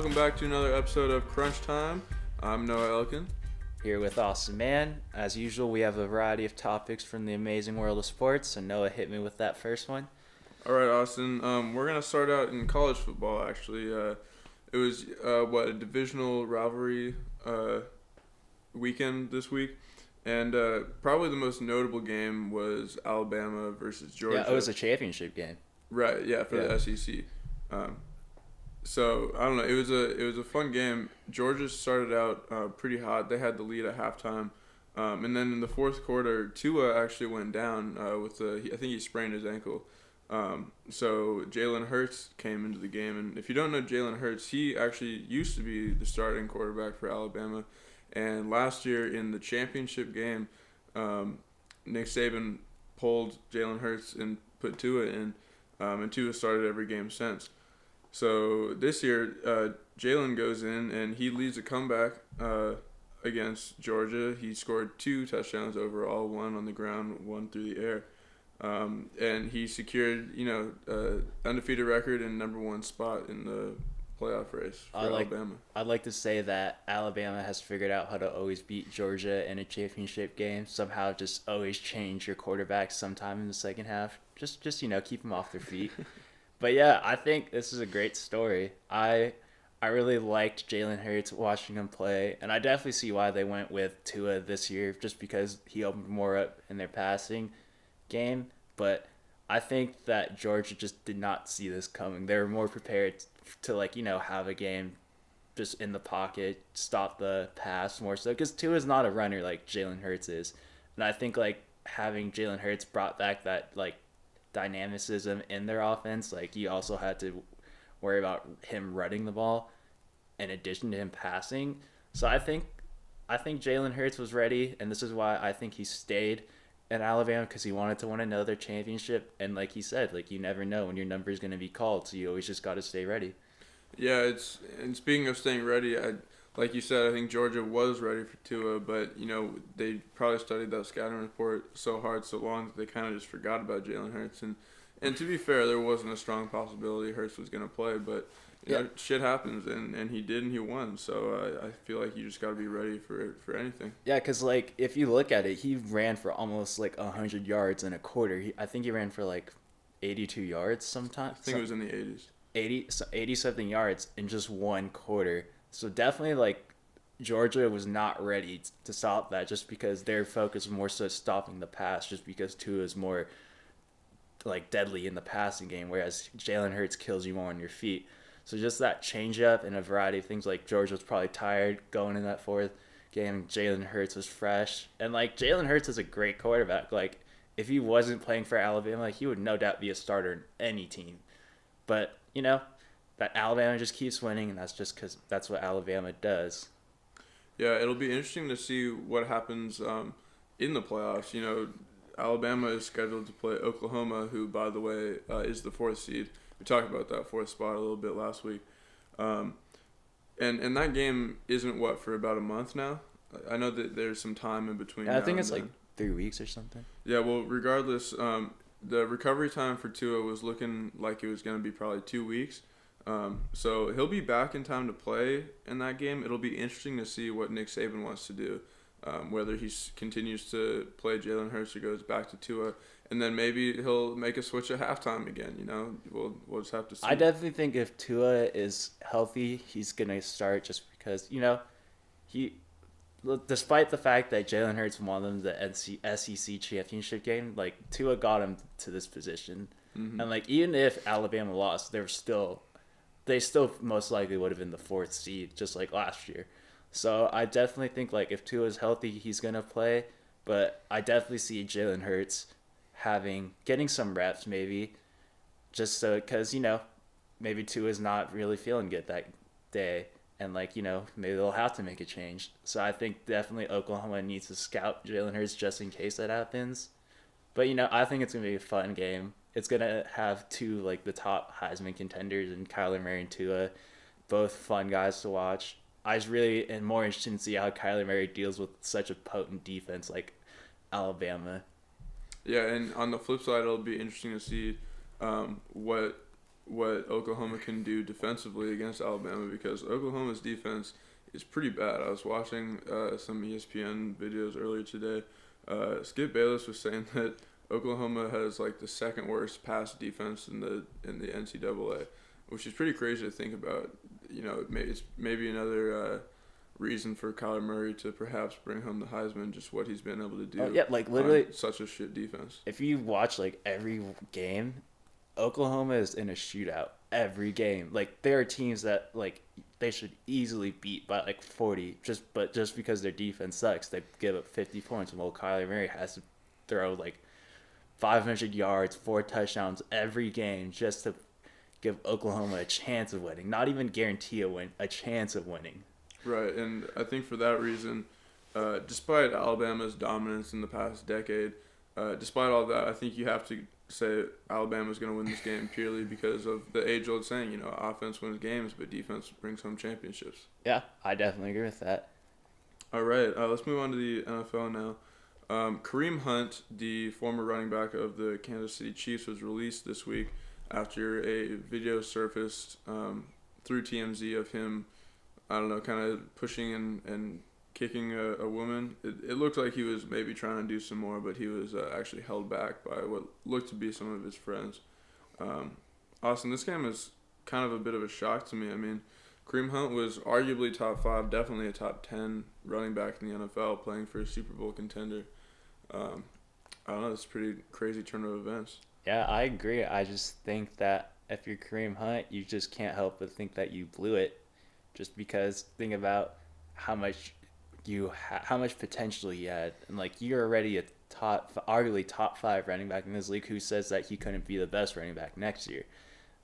welcome back to another episode of Crunch Time. I'm Noah Elkin. Here with Austin Mann. As usual, we have a variety of topics from the amazing world of sports, so Noah, hit me with that first one. All right, Austin. We're going to start out in college football, actually. It was, a divisional rivalry weekend this week. And probably the most notable game was Alabama versus Georgia. Yeah, it was a championship game. Right, yeah, for the SEC. So I don't know. It was a fun game. Georgia started out pretty hot. They had the lead at halftime, and then in the fourth quarter, Tua actually went down I think he sprained his ankle. So Jalen Hurts came into the game, and if you don't know Jalen Hurts, he actually used to be the starting quarterback for Alabama, and last year in the championship game, Nick Saban pulled Jalen Hurts and put Tua in, and Tua started every game since. So this year, Jalen goes in and he leads a comeback against Georgia. He scored 2 touchdowns overall, 1 on the ground, 1 through the air. And he secured, undefeated record and number 1 spot in the playoff race for Alabama. I'd like to say that Alabama has figured out how to always beat Georgia in a championship game. Somehow just always change your quarterback sometime in the second half. Just keep them off their feet. But yeah, I think this is a great story. I really liked Jalen Hurts watching him play, and I definitely see why they went with Tua this year, just because he opened more up in their passing game. But I think that Georgia just did not see this coming. They were more prepared to have a game just in the pocket, stop the pass more so, because Tua is not a runner like Jalen Hurts is. And I think having Jalen Hurts brought back that dynamicism in their offense. You also had to worry about him running the ball in addition to him passing. So I think Jalen Hurts was ready, and this is why I think he stayed in Alabama, because he wanted to win another championship. And like he said, you never know when your number is going to be called, so you always just got to stay ready. Yeah, and speaking of staying ready, like you said, I think Georgia was ready for Tua, but they probably studied that scouting report so hard, so long that they kind of just forgot about Jalen Hurts. And to be fair, there wasn't a strong possibility Hurts was going to play, but shit happens, and he did, and he won. So I feel like you just got to be ready for anything. Yeah, because if you look at it, he ran for almost 100 yards in a quarter. I think he ran for 82 yards sometimes. I think it was in the 80s. 80 something yards in just one quarter. So definitely Georgia was not ready to stop that, just because their focus was more so stopping the pass, just because Tua is more deadly in the passing game, whereas Jalen Hurts kills you more on your feet. So just that change up and a variety of things, Georgia was probably tired going in that fourth game. Jalen Hurts was fresh, and Jalen Hurts is a great quarterback. If he wasn't playing for Alabama, he would no doubt be a starter in any team. But that Alabama just keeps winning, and that's just because that's what Alabama does. Yeah, it'll be interesting to see what happens in the playoffs. Alabama is scheduled to play Oklahoma, who, by the way, is the 4th seed. We talked about that 4th spot a little bit last week. And that game isn't, for about a month now? I know that there's some time in between. Yeah, I think it's 3 weeks or something. Yeah, well, regardless, the recovery time for Tua was looking like it was going to be probably 2 weeks. So he'll be back in time to play in that game. It'll be interesting to see what Nick Saban wants to do, whether he continues to play Jalen Hurts or goes back to Tua, and then maybe he'll make a switch at halftime again. We'll just have to see. I definitely think if Tua is healthy, he's gonna start, just because he, despite the fact that Jalen Hurts won them the SEC championship game, Tua got him to this position, and even if Alabama lost, they still most likely would have been the 4th seed, just like last year. So I definitely think if Tua is healthy, he's gonna play. But I definitely see Jalen Hurts getting some reps, maybe, just so, because maybe Tua is not really feeling good that day, and maybe they'll have to make a change. So I think definitely Oklahoma needs to scout Jalen Hurts just in case that happens. But I think it's gonna be a fun game. It's going to have 2, the top Heisman contenders, and Kyler Murray and Tua, both fun guys to watch. I just really am more interested in see how Kyler Murray deals with such a potent defense like Alabama. Yeah, and on the flip side, it'll be interesting to see what what Oklahoma can do defensively against Alabama, because Oklahoma's defense is pretty bad. I was watching some ESPN videos earlier today. Skip Bayless was saying that Oklahoma has like the second worst pass defense in the NCAA, which is pretty crazy to think about. You know, it's maybe another reason for Kyler Murray to perhaps bring home the Heisman, just what he's been able to do. Oh, yeah, like literally, such a shit defense. if you watch like every game, Oklahoma is in a shootout every game. Like there are teams that like they should easily beat by like 40, but just because their defense sucks, they give up 50 points. While Kyler Murray has to throw like 500 yards, 4 touchdowns every game just to give Oklahoma a chance of winning. Not even guarantee a chance of winning. Right, and I think for that reason, despite Alabama's dominance in the past decade, despite all that, I think you have to say Alabama's going to win this game purely because of the age-old saying, you know, offense wins games, but defense brings home championships. Yeah, I definitely agree with that. All right, let's move on to the NFL now. Kareem Hunt, the former running back of the Kansas City Chiefs, was released this week after a video surfaced through TMZ of him, I don't know, kind of pushing and kicking a woman. It looked like he was maybe trying to do some more, but he was actually held back by what looked to be some of his friends. Austin, this game is kind of a bit of a shock to me. I mean, Kareem Hunt was arguably top 5, definitely a top 10 running back in the NFL, playing for a Super Bowl contender. I don't know, it's a pretty crazy turn of events. Yeah, I agree. I just think that if you're Kareem Hunt, you just can't help but think that you blew it, just because think about how much how much potential he had, and like you're already a arguably top 5 running back in this league. Who says that he couldn't be the best running back next year?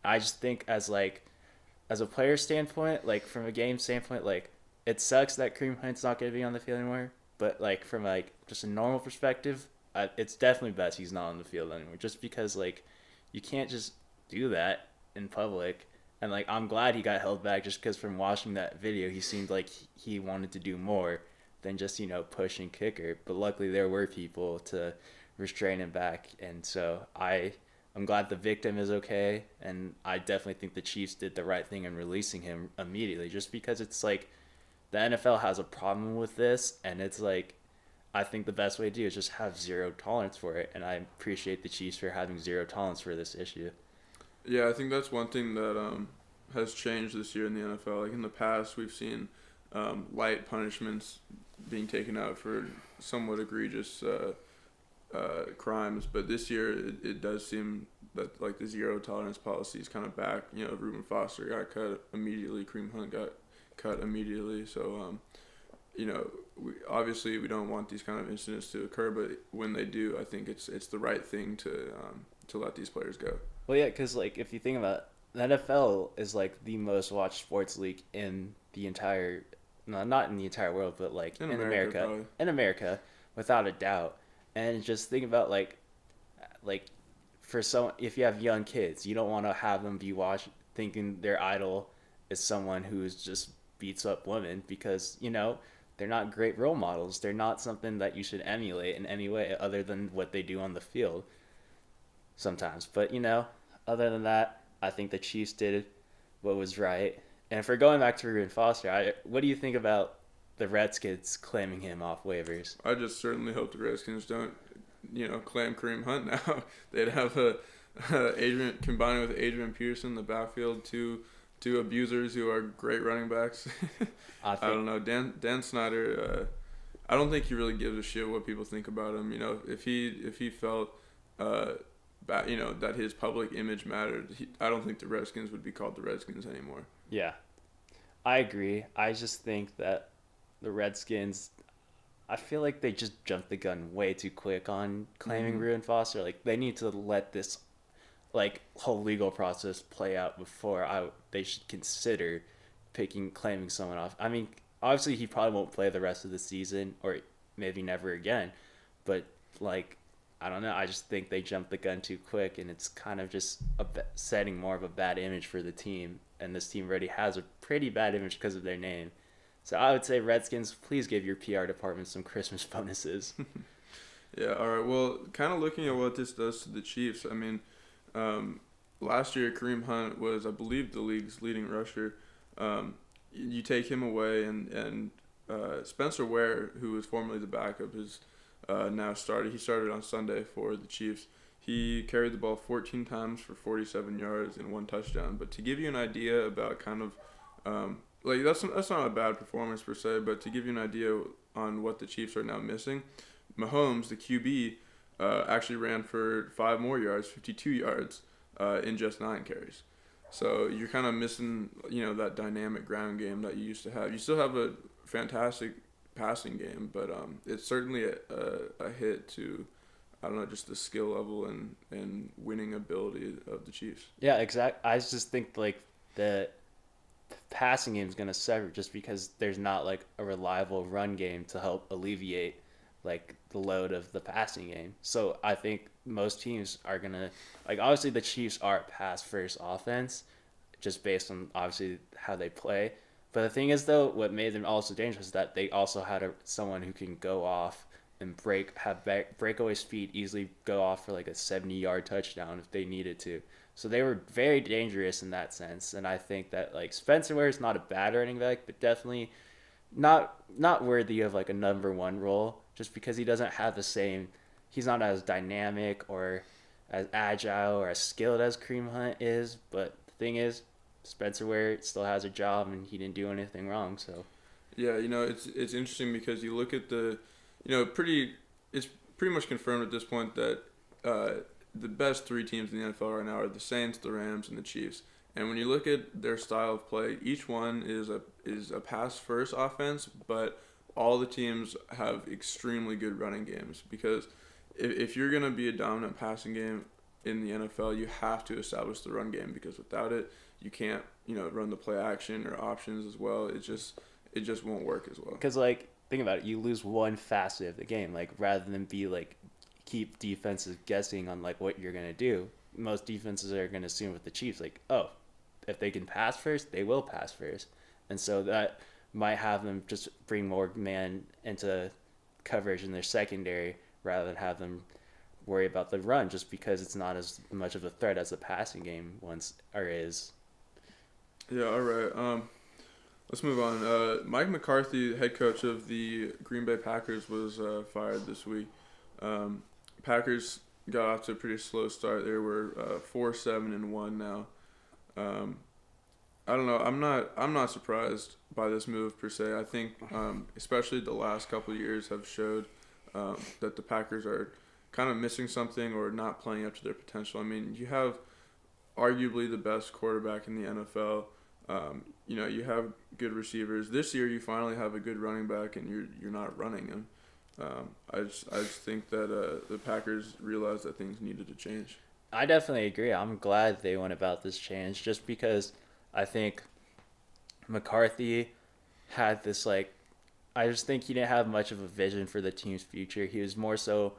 I just think as a player standpoint, like from a game standpoint, like it sucks that Kareem Hunt's not going to be on the field anymore. But like from like just a normal perspective, it's definitely best he's not on the field anymore. Just because like you can't just do that in public. And like I'm glad he got held back, just because from watching that video, he seemed like he wanted to do more than just, you know, push and kicker. But luckily there were people to restrain him back, and so I'm glad the victim is okay, and I definitely think the Chiefs did the right thing in releasing him immediately, just because it's like the NFL has a problem with this, and it's like I think the best way to do is just have zero tolerance for it, and I appreciate the Chiefs for having zero tolerance for this issue. Yeah, I think that's one thing that has changed this year in the NFL. Like in the past, we've seen light punishments being taken out for somewhat egregious crimes, but this year it does seem that like the zero tolerance policy is kind of back. You know, Reuben Foster got cut immediately, Kareem Hunt got cut immediately. So, you know, obviously we don't want these kind of incidents to occur, but when they do, I think it's the right thing to let these players go. Well, yeah, because like if you think about it, the NFL is like the most watched sports league in the entire, no, not in the entire world, but like in America, without a doubt. And just think about like for if you have young kids, you don't want to have them be thinking their idol is someone who's just beats up women, because, you know, they're not great role models. They're not something that you should emulate in any way other than what they do on the field sometimes. But, you know, other than that, I think the Chiefs did what was right. And if we're going back to Reuben Foster, what do you think about the Redskins claiming him off waivers? I just certainly hope the Redskins don't, you know, claim Kareem Hunt now. They'd have Adrian combining with Adrian Peterson, the backfield, two abusers who are great running backs. I don't know. Dan Snyder, I don't think he really gives a shit what people think about him. You know, if he felt you know, that his public image mattered, I don't think the Redskins would be called the Redskins anymore. Yeah, I agree. I just think that the Redskins, I feel like they just jumped the gun way too quick on claiming Reuben Foster. Like, they need to let this like whole legal process play out before they should consider claiming someone off. I mean, obviously he probably won't play the rest of the season, or maybe never again, but like, I don't know, I just think they jumped the gun too quick, and it's kind of just setting more of a bad image for the team, and this team already has a pretty bad image because of their name. So I would say, Redskins, please give your PR department some Christmas bonuses. Yeah, all right. Well, kind of looking at what this does to the Chiefs, I mean, last year Kareem Hunt was, I believe, the league's leading rusher. You take him away, and Spencer Ware, who was formerly the backup, is now started. He started on Sunday for the Chiefs. He carried the ball 14 times for 47 yards and 1 touchdown. But to give you an idea about kind of like that's not a bad performance per se, but to give you an idea on what the Chiefs are now missing, Mahomes, the QB, actually ran for 5 more yards, 52 yards, in just 9 carries. So you're kind of missing, that dynamic ground game that you used to have. You still have a fantastic passing game, but it's certainly a hit to, I don't know, just the skill level and winning ability of the Chiefs. Yeah, exact. I just think like the passing game is gonna suffer just because there's not like a reliable run game to help alleviate like the load of the passing game. So I think most teams are gonna like obviously the Chiefs are a pass first offense, just based on obviously how they play. But the thing is though, what made them also dangerous is that they also had someone who can go off and breakaway speed, easily go off for like a 70-yard touchdown if they needed to. So they were very dangerous in that sense, and I think that like Spencer Ware is not a bad running back, but definitely not worthy of like a number one role, just because he doesn't have the same. He's not as dynamic or as agile or as skilled as Kareem Hunt is. But the thing is, Spencer Ware still has a job, and he didn't do anything wrong. So yeah, it's interesting because you look at the, it's pretty much confirmed at this point that the best 3 teams in the NFL right now are the Saints, the Rams, and the Chiefs. And when you look at their style of play, each one is a pass first offense, but all the teams have extremely good running games, because if you're going to be a dominant passing game in the NFL, you have to establish the run game, because without it, you can't, run the play action or options as well. It just won't work as well. because like think about it, you lose one facet of the game. Like rather than be like keep defenses guessing on like what you're gonna do, most defenses are gonna assume with the Chiefs like, oh, if they can pass first, they will pass first, and so that might have them just bring more man into coverage in their secondary rather than have them worry about the run, just because it's not as much of a threat as the passing game once or is. Yeah, all right. Let's move on. Mike McCarthy, head coach of the Green Bay Packers, was fired this week. Packers got off to a pretty slow start. They were 4-7-1 now. I don't know. I'm not surprised by this move per se. I think especially the last couple of years have showed that the Packers are kind of missing something or not playing up to their potential. I mean, you have arguably the best quarterback in the NFL. You have good receivers. This year, you finally have a good running back, and you're not running him. I just think that the Packers realized that things needed to change. I definitely agree. I'm glad they went about this change, just because I think McCarthy had this like, I just think he didn't have much of a vision for the team's future. He was more so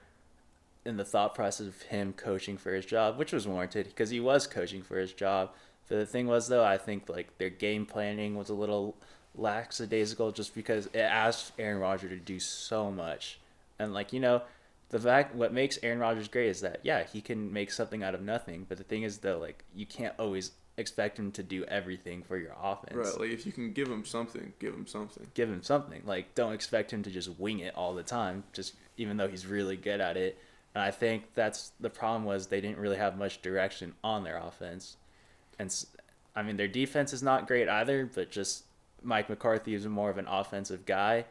in the thought process of him coaching for his job, which was warranted because he was coaching for his job. But the thing was though, I think like their game planning was a little lackadaisical, just because it asked Aaron Rodgers to do so much, and like the fact what makes Aaron Rodgers great is that yeah, he can make something out of nothing. But the thing is though, like you can't always expect him to do everything for your offense. Right, like if you can give him something, give him something. Give him something. Like don't expect him to just wing it all the time, just even though he's really good at it. And I think that's the problem, was they didn't really have much direction on their offense. And I mean, their defense is not great either, but just Mike McCarthy is more of an offensive guy,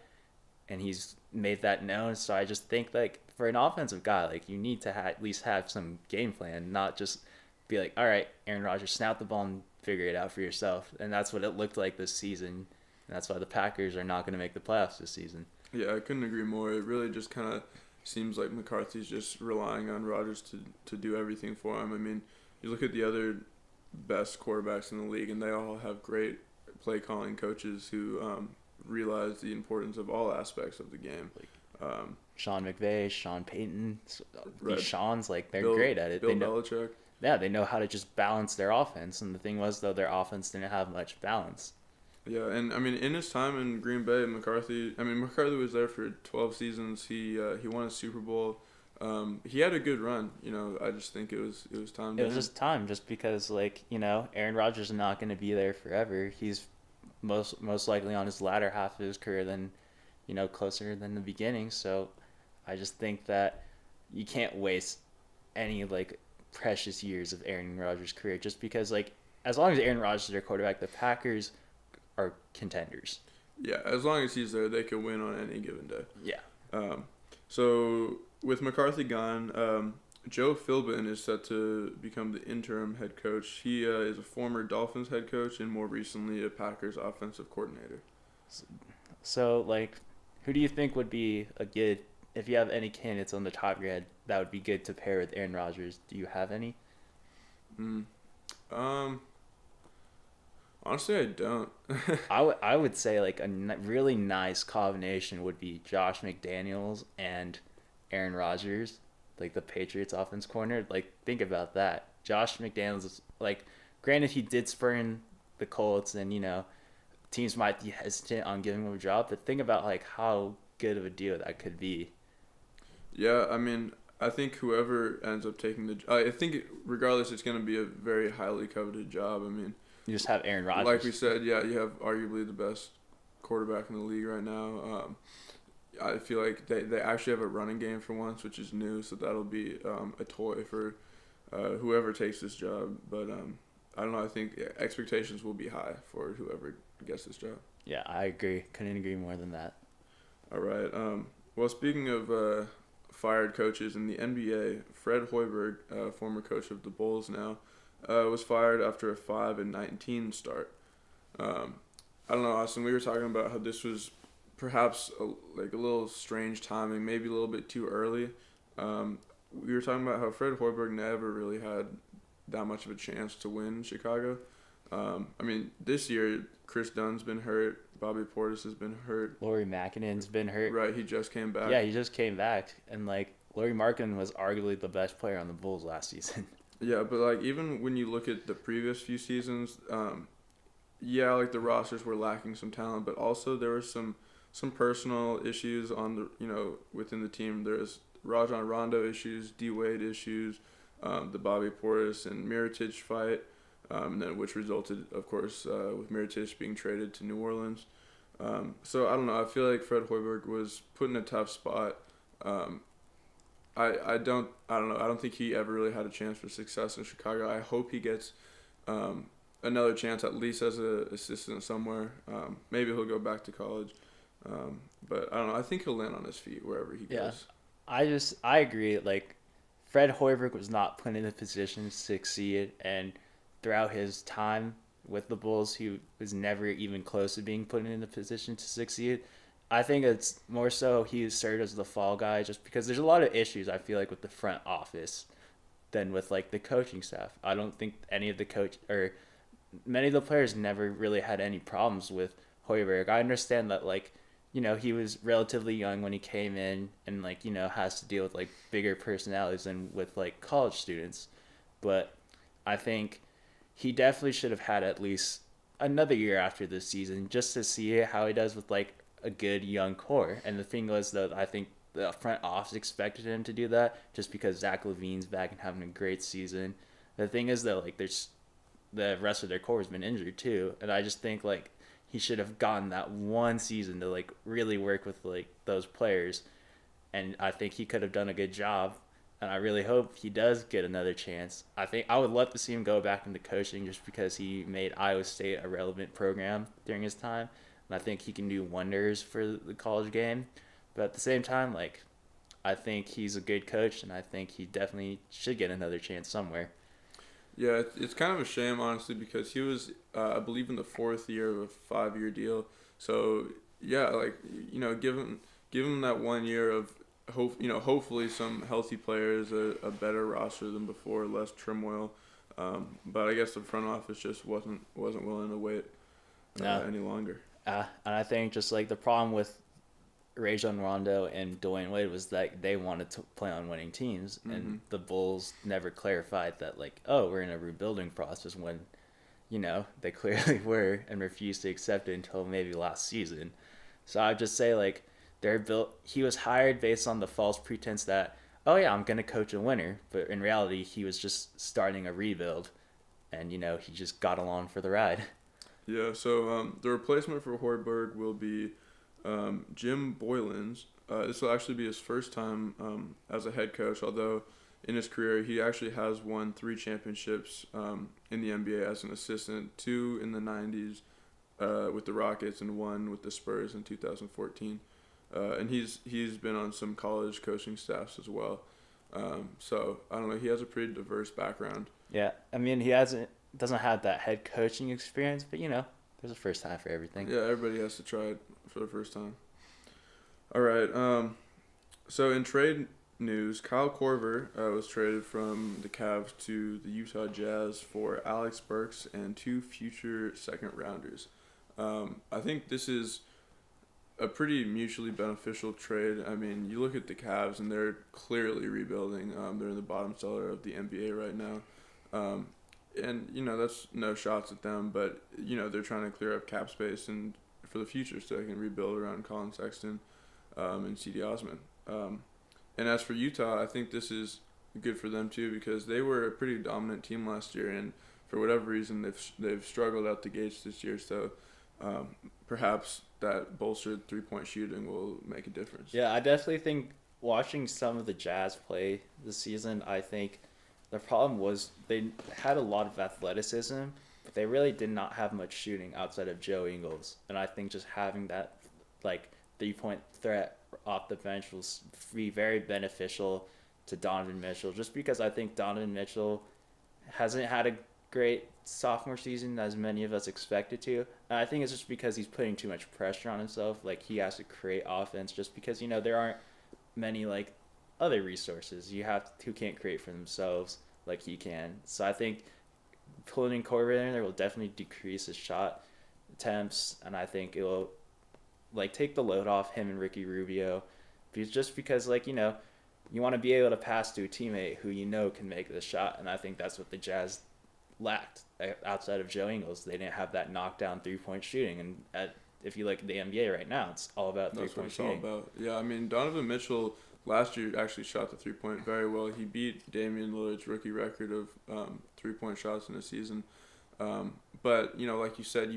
and he's made that known. So I just think like for an offensive guy, like you need to at least have some game plan, not just be like, all right, Aaron Rodgers, snap the ball and figure it out for yourself. And that's what it looked like this season. And that's why the Packers are not going to make the playoffs this season. Yeah, I couldn't agree more. It really just kind of seems like McCarthy's just relying on Rodgers to do everything for him. I mean, you look at the other best quarterbacks in the league, and they all have great play calling coaches who realize the importance of all aspects of the game. Sean McVay, Sean Payton, Right. these Sean's like they're great at it. Bill Belichick. Yeah, they know how to just balance their offense. And the thing was though, their offense didn't have much balance. Yeah, and I mean, in his time in Green Bay, McCarthy was there for 12 seasons. He won a Super Bowl. he had a good run. I just think it was time. It To was him. just time, just because Aaron Rodgers is not going to be there forever. He's most likely on his latter half of his career than closer than the beginning. So I just think that you can't waste any precious years of Aaron Rodgers' career just because as long as Aaron Rodgers is their quarterback, the Packers are contenders. Yeah, as long as he's there, they can win on any given day. Yeah. Um, so with McCarthy gone, Joe Philbin is set to become the interim head coach. He is a former Dolphins head coach and more recently a Packers offensive coordinator. So who do you think would be a good, if you have any candidates on the top of your head that would be good to pair with Aaron Rodgers? Do you have any? Honestly, I don't. I would say really nice combination would be Josh McDaniels and Aaron Rodgers, the Patriots offense corner. Think about that. Josh McDaniels is granted he did spurn the Colts, and teams might be hesitant on giving him a job, but think about how good of a deal that could be. Yeah, I mean, I think whoever ends up taking I think regardless, it's going to be a very highly coveted job. I mean, You just have Aaron Rodgers. like we said, yeah, you have arguably the best quarterback in the league right now. I feel like they actually have a running game for once, which is new, so that'll be a toy for whoever takes this job. But I don't know. I think expectations will be high for whoever gets this job. Yeah, I agree. Couldn't agree more than that. All right. Well, speaking of fired coaches in the NBA, Fred Hoiberg, former coach of the Bulls now, was fired after a 5-19 start. I don't know, Austin. We were talking about how this was perhaps a little strange timing, maybe a little bit too early. We were talking about how Fred Hoiberg never really had that much of a chance to win Chicago. I mean, this year Chris Dunn's been hurt, Bobby Portis has been hurt. Lauri Markkanen's been hurt. Right, he just came back. Yeah, he just came back, and Lauri Markkanen was arguably the best player on the Bulls last season. Yeah, but even when you look at the previous few seasons, the rosters were lacking some talent, but also there was some personal issues on the within the team. There's Rajon Rondo issues, D Wade issues, the Bobby Portis and Mirotic fight, which resulted, of course, with Mirotic being traded to New Orleans. So I don't know. I feel like Fred Hoiberg was put in a tough spot. I don't know. I don't think he ever really had a chance for success in Chicago. I hope he gets another chance at least as an assistant somewhere. Maybe he'll go back to college. But I don't know. I think he'll land on his feet wherever he goes. I agree. Fred Hoiberg was not put in a position to succeed, and throughout his time with the Bulls, he was never even close to being put in a position to succeed. I think it's more so he served as the fall guy just because there's a lot of issues, I feel with the front office than with the coaching staff. I don't think any of the many of the players never really had any problems with Hoiberg. I understand that he was relatively young when he came in and has to deal with bigger personalities than with college students. But I think he definitely should have had at least another year after this season just to see how he does with a good young core. And the thing was that I think the front office expected him to do that just because Zach LaVine's back and having a great season. The thing is that there's the rest of their core has been injured too, and I just think he should have gotten that one season to really work with those players, and I think he could have done a good job. And I really hope he does get another chance. I think I would love to see him go back into coaching just because he made Iowa State a relevant program during his time. And I think he can do wonders for the college game. But at the same time, I think he's a good coach, and I think he definitely should get another chance somewhere. Yeah, it's kind of a shame, honestly, because he was, I believe, in the fourth year of a 5-year deal. So, yeah, give him that 1 year of hopefully some healthy players, a better roster than before, less turmoil. But I guess the front office just wasn't willing to wait any longer. And I think just the problem with Rajon Rondo and Dwayne Wade was that they wanted to play on winning teams, and the Bulls never clarified that we're in a rebuilding process when they clearly were and refused to accept it until maybe last season. So I'd just say he was hired based on the false pretense that oh yeah, I'm gonna coach a winner, but in reality, he was just starting a rebuild, and he just got along for the ride. Yeah, so the replacement for Hoiberg will be Jim Boylens. This will actually be his first time as a head coach, although in his career he actually has won 3 championships in the NBA as an assistant, 2 in the 90s with the Rockets and 1 with the Spurs in 2014. And he's been on some college coaching staffs as well. So I don't know. He has a pretty diverse background. Yeah, I mean doesn't have that head coaching experience, but there's a first time for everything. Yeah, everybody has to try it for the first time. All right. So in trade news, Kyle Korver was traded from the Cavs to the Utah Jazz for Alex Burks and 2 future second rounders. I think this is a pretty mutually beneficial trade. I mean, you look at the Cavs and they're clearly rebuilding. They're in the bottom cellar of the NBA right now. And that's no shots at them, but they're trying to clear up cap space and for the future so they can rebuild around Colin Sexton and C.D. Osman. And as for Utah, I think this is good for them too because they were a pretty dominant team last year, and for whatever reason they've struggled out the gates this year. So perhaps that bolstered 3-point shooting will make a difference. Yeah, I definitely think watching some of the Jazz play this season, I think the problem was they had a lot of athleticism, but they really did not have much shooting outside of Joe Ingles. And I think just having that 3-point threat off the bench will be very beneficial to Donovan Mitchell, just because I think Donovan Mitchell hasn't had a great sophomore season as many of us expected to. And I think it's just because he's putting too much pressure on himself. He has to create offense just because, there aren't many, other resources who can't create for themselves like he can. So I think putting Korver in there will definitely decrease his shot attempts, and I think it will take the load off him and Ricky Rubio, because you want to be able to pass to a teammate who can make the shot, and I think that's what the Jazz lacked outside of Joe Ingles. They didn't have that knockdown 3-point shooting, and if you look at the NBA right now, it's all about 3-point shooting. That's what it's all about. Yeah, I mean Donovan Mitchell last year actually shot the 3-point very well. He beat Damian Lillard's rookie record of 3-point shots in a season. But like you said,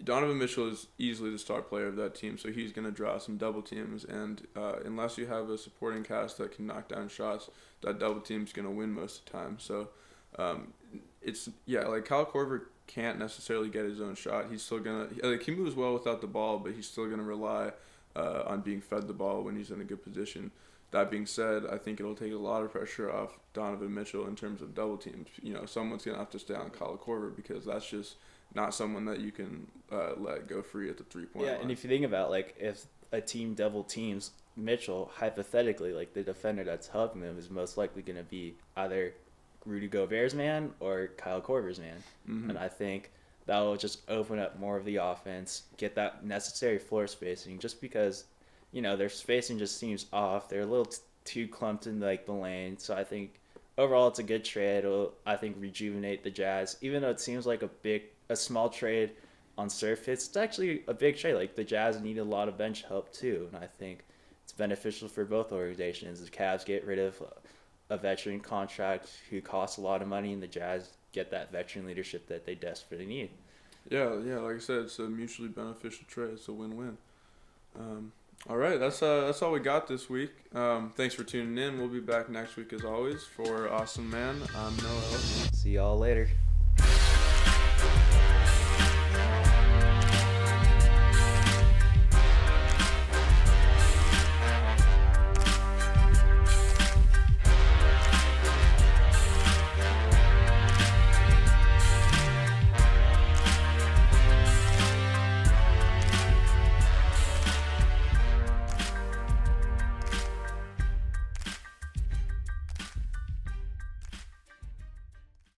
Donovan Mitchell is easily the star player of that team, so he's going to draw some double teams. And unless you have a supporting cast that can knock down shots, that double team's going to win most of the time. So Kyle Korver can't necessarily get his own shot. He's still gonna he moves well without the ball, but he's still gonna rely on being fed the ball when he's in a good position. That being said, I think it'll take a lot of pressure off Donovan Mitchell in terms of double teams. Someone's gonna have to stay on Kyle Korver because that's just not someone that you can let go free at the 3-point line. Yeah, and if you think about if a team double teams Mitchell, hypothetically, the defender that's helping them is most likely going to be either Rudy Gobert's man or Kyle Korver's man. Mm-hmm. And I think that will just open up more of the offense, get that necessary floor spacing, just because, their spacing just seems off. They're a little too clumped in the lane. So I think overall it's a good trade. It'll, I think, rejuvenate the Jazz. Even though it seems like a small trade on surface, it's actually a big trade. The Jazz need a lot of bench help too. And I think it's beneficial for both organizations. The Cavs get rid of a veteran contract who costs a lot of money, and the Jazz get that veteran leadership that they desperately need. Yeah, like I said, it's a mutually beneficial trade. It's a win-win. All right, that's all we got this week. Thanks for tuning in. We'll be back next week as always. For Awesome Man, I'm Noah. See y'all later.